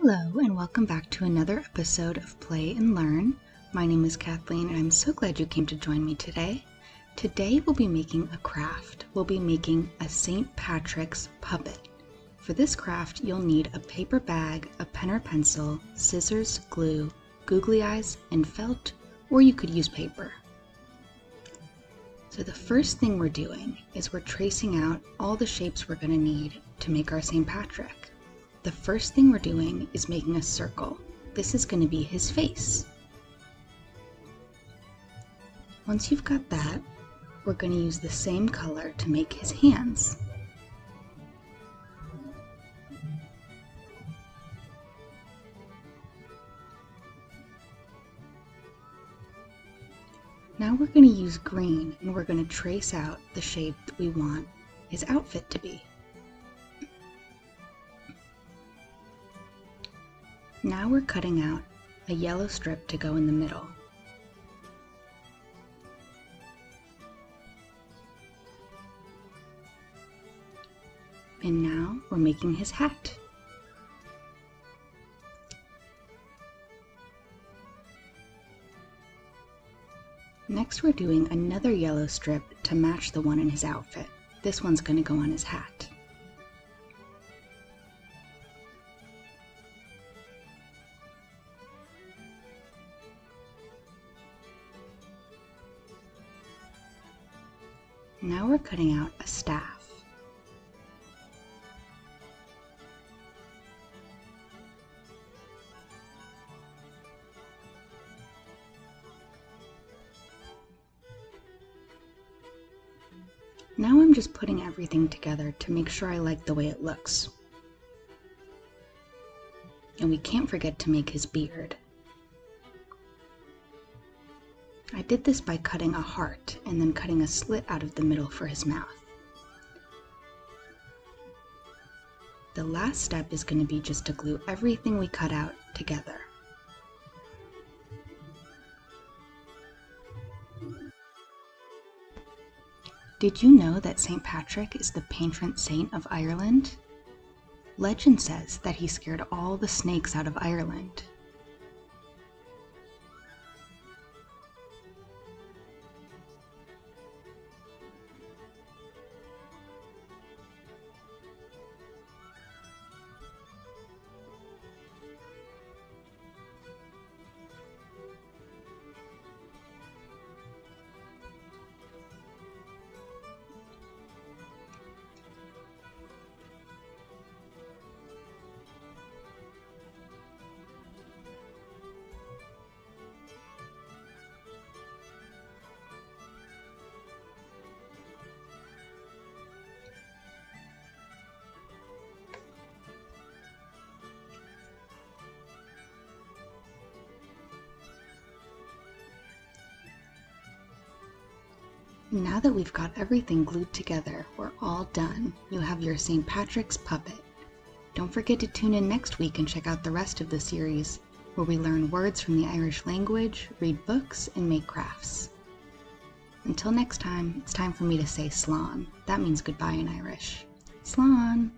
Hello and welcome back to another episode of Play and Learn. My name is Kathleen and I'm so glad you came to join me today. Today we'll be making a craft. We'll be making a St. Patrick's puppet. For this craft you'll need a paper bag, a pen or pencil, scissors, glue, googly eyes, and felt, or you could use paper. So the first thing we're doing is we're tracing out all the shapes we're going to need to make our St. Patrick. The first thing we're doing is making a circle. This is going to be his face. Once you've got that, we're going to use the same color to make his hands. Now we're going to use green and we're going to trace out the shape that we want his outfit to be. Now we're cutting out a yellow strip to go in the middle. And now we're making his hat. Next we're doing another yellow strip to match the one in his outfit. This one's going to go on his hat. Now we're cutting out a staff. Now I'm just putting everything together to make sure I like the way it looks. And we can't forget to make his beard. I did this by cutting a heart and then cutting a slit out of the middle for his mouth. The last step is going to be just to glue everything we cut out together. Did you know that St. Patrick is the patron saint of Ireland? Legend says that he scared all the snakes out of Ireland. Now that we've got everything glued together, we're all done. You have your St. Patrick's puppet. Don't forget to tune in next week and check out the rest of the series, where we learn words from the Irish language, read books, and make crafts. Until next time, it's time for me to say slán. That means goodbye in Irish. Slán!